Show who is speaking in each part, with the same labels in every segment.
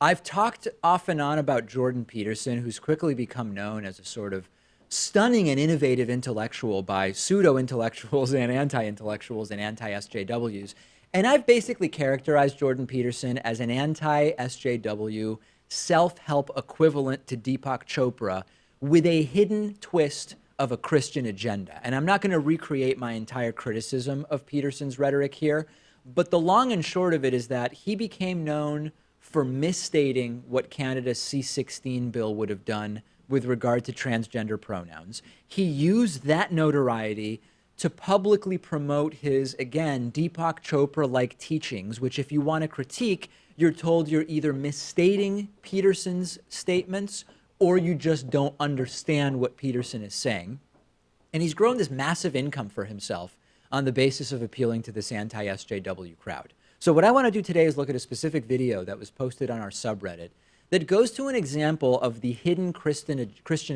Speaker 1: I've talked off and on about Jordan Peterson, who's quickly become known as a sort of stunning and innovative intellectual by pseudo-intellectuals and anti-intellectuals and anti-SJWs. And I've basically characterized Jordan Peterson as an anti-SJW self-help equivalent to Deepak Chopra with a hidden twist of a Christian agenda. And I'm not going to recreate my entire criticism of Peterson's rhetoric here, but the long and short of it is that he became known for misstating what Canada's C-16 bill would have done with regard to transgender pronouns. He used that notoriety to publicly promote his, again, Deepak Chopra-like teachings, which if you want to critique, you're told you're either misstating Peterson's statements or you just don't understand what Peterson is saying. And he's grown this massive income for himself on the basis of appealing to this anti-SJW crowd. So what I want to do today is look at a specific video that was posted on our subreddit that goes to an example of the hidden Christian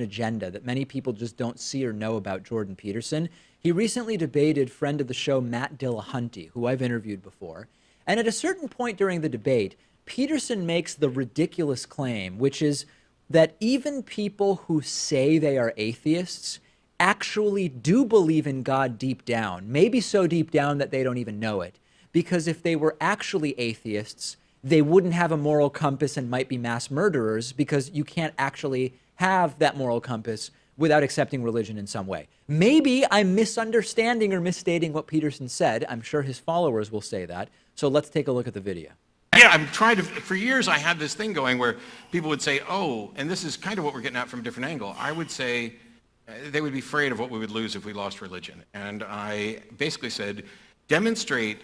Speaker 1: agenda that many people just don't see or know about Jordan Peterson. He recently debated friend of the show Matt Dillahunty, who I've interviewed before. And at a certain point during the debate, Peterson makes the ridiculous claim, which is that even people who say they are atheists actually do believe in God deep down, maybe so deep down that they don't even know it. Because if they were actually atheists, they wouldn't have a moral compass and might be mass murderers, because you can't actually have that moral compass without accepting religion in some way. Maybe I'm misunderstanding or misstating what Peterson said. I'm sure his followers will say that. So let's take a look at the video.
Speaker 2: Yeah, I'm trying to, for years I had this thing going where people would say, oh, and this is kind of what we're getting at from a different angle. I would say they would be afraid of what we would lose if we lost religion. And I basically said, demonstrate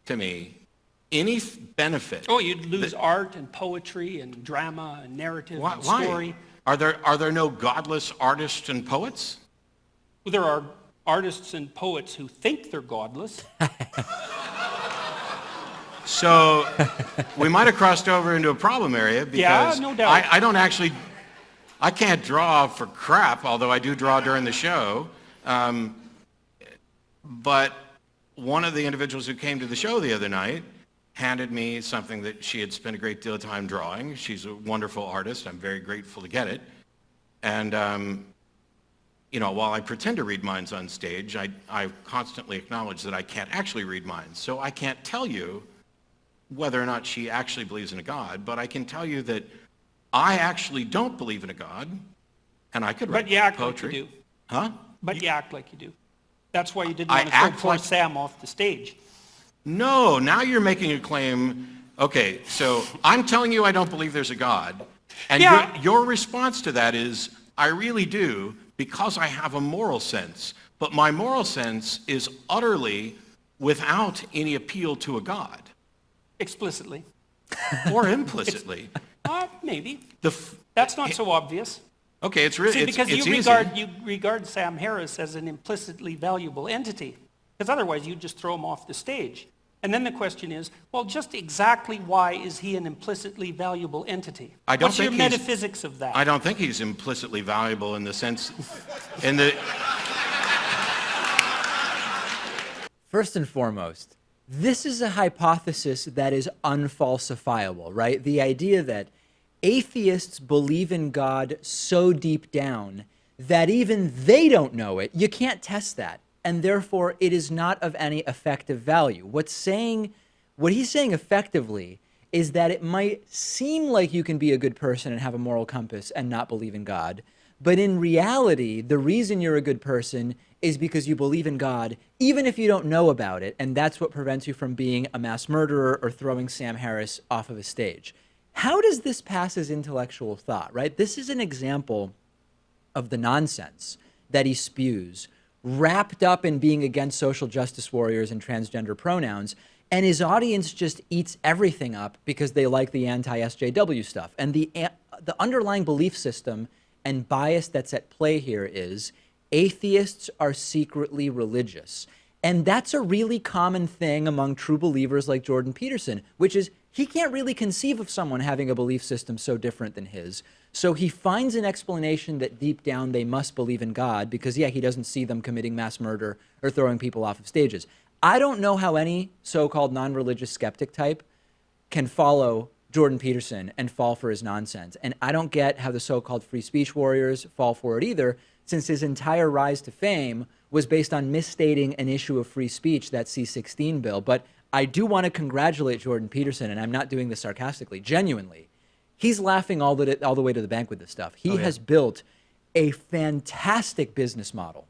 Speaker 2: to me any benefit.
Speaker 3: Oh, you'd lose art and poetry and drama and narrative and
Speaker 2: why?
Speaker 3: story.
Speaker 2: Are there no godless artists and poets?
Speaker 3: Well, there are artists and poets who think they're godless.
Speaker 2: So we might have crossed over into a problem area because
Speaker 3: yeah, no doubt.
Speaker 2: I don't actually, I can't draw for crap, although I do draw during the show. But one of the individuals who came to the show the other night handed me something that she had spent a great deal of time drawing. She's a wonderful artist. I'm very grateful to get it. And, you know, while I pretend to read minds on stage, I constantly acknowledge that I can't actually read minds. So I can't tell you whether or not she actually believes in a God, but I can tell you that I actually don't believe in a God, and I could write
Speaker 3: But you act
Speaker 2: poetry.
Speaker 3: like you do.
Speaker 2: Huh?
Speaker 3: But you act like you do. That's why you didn't
Speaker 2: I
Speaker 3: want to throw
Speaker 2: act
Speaker 3: poor
Speaker 2: like-
Speaker 3: Sam off the stage.
Speaker 2: No, now you're making a claim. Okay, so I'm telling you I don't believe there's a God, and
Speaker 3: Yeah.
Speaker 2: your response to that is, I really do, because I have a moral sense, but my moral sense is utterly without any appeal to a God,
Speaker 3: Explicitly.
Speaker 2: or implicitly.
Speaker 3: Maybe.
Speaker 2: The f-
Speaker 3: That's not so obvious.
Speaker 2: Okay, it's really
Speaker 3: See, because
Speaker 2: it's
Speaker 3: you
Speaker 2: easy.
Speaker 3: regard Sam Harris as an implicitly valuable entity. Because otherwise you'd just throw him off the stage. And then the question is, well, just exactly why is he an implicitly valuable entity?
Speaker 2: I don't
Speaker 3: What's your
Speaker 2: think he's-
Speaker 3: metaphysics of that?
Speaker 2: I don't think he's implicitly valuable in the sense, in the.
Speaker 1: First and foremost, this is a hypothesis that is unfalsifiable, right? The idea that atheists believe in God so deep down that even they don't know it. You can't test that. And therefore, it is not of any effective value. What he's saying effectively is that it might seem like you can be a good person and have a moral compass and not believe in God. But in reality, the reason you're a good person is because you believe in God, even if you don't know about it. And that's what prevents you from being a mass murderer or throwing Sam Harris off of a stage. How does this pass as intellectual thought, right? This is an example of the nonsense that he spews, wrapped up in being against social justice warriors and transgender pronouns, and his audience just eats everything up because they like the anti-SJW stuff. And the underlying belief system and bias that's at play here is atheists are secretly religious. And that's a really common thing among true believers like Jordan Peterson, which is he can't really conceive of someone having a belief system so different than his. So he finds an explanation that deep down they must believe in God because, yeah, he doesn't see them committing mass murder or throwing people off of stages. I don't know how any so-called non-religious skeptic type can follow Jordan Peterson and fall for his nonsense. And I don't get how the so-called free speech warriors fall for it either, since his entire rise to fame was based on misstating an issue of free speech, that C-16 bill. But I do want to congratulate Jordan Peterson, and I'm not doing this sarcastically, genuinely. He's laughing all the way to the bank with this stuff. He has built a fantastic business model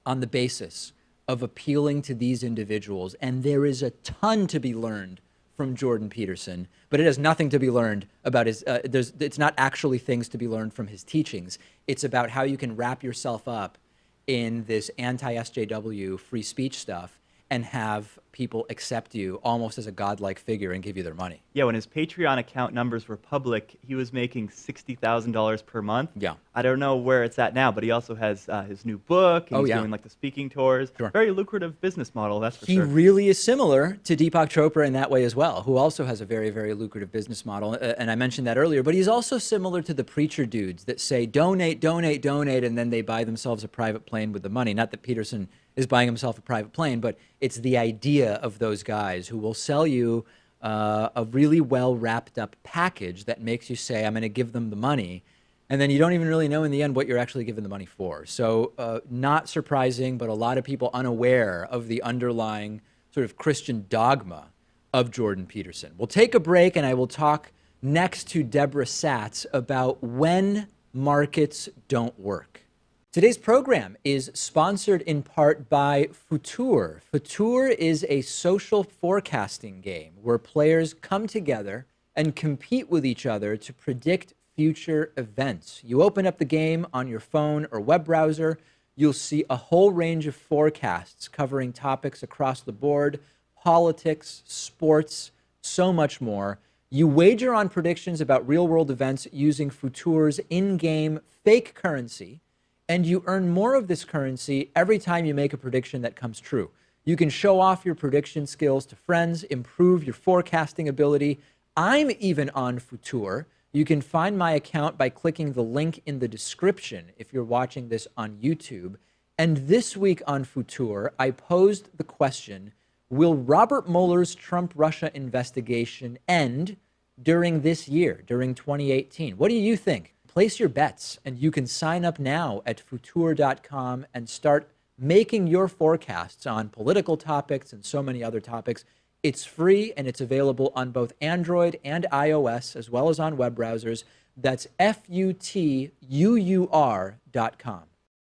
Speaker 1: on the basis of appealing to these individuals, and there is a ton to be learned from Jordan Peterson, but it has nothing to be learned about his, it's not actually things to be learned from his teachings. It's about how you can wrap yourself up in this anti-SJW free speech stuff and have people accept you almost as a godlike figure and give you their money.
Speaker 4: Yeah, when his Patreon account numbers were public, he was making $60,000 per month.
Speaker 1: Yeah.
Speaker 4: I don't know where it's at now, but he also has his new book, and he's doing like the speaking tours.
Speaker 1: Sure.
Speaker 4: Very lucrative business model, that's for
Speaker 1: He
Speaker 4: sure.
Speaker 1: really is similar to Deepak Chopra in that way as well, who also has a very, very lucrative business model. And I mentioned that earlier, but he's also similar to the preacher dudes that say, donate, donate, donate, and then they buy themselves a private plane with the money. Not that Peterson is buying himself a private plane, but it's the idea of those guys who will sell you a really well wrapped up package that makes you say, I'm going to give them the money. And then you don't even really know in the end what you're actually giving the money for. So not surprising, but a lot of people unaware of the underlying sort of Christian dogma of Jordan Peterson. We'll take a break, and I will talk next to Deborah Satz about when markets don't work. Today's program is sponsored in part by Futur. Futur is a social forecasting game where players come together and compete with each other to predict future events. You open up the game on your phone or web browser, you'll see a whole range of forecasts covering topics across the board, politics, sports, so much more. You wager on predictions about real-world events using Futur's in-game fake currency, and you earn more of this currency every time you make a prediction that comes true. You can show off your prediction skills to friends, improve your forecasting ability. I'm even on Futur. You can find my account by clicking the link in the description if you're watching this on YouTube. And this week on Futur, I posed the question, will Robert Mueller's Trump-Russia investigation end during this year, during 2018? What do you think? Place your bets, and you can sign up now at futur.com and start making your forecasts on political topics and so many other topics. It's free, and it's available on both Android and iOS, as well as on web browsers. That's futur.com.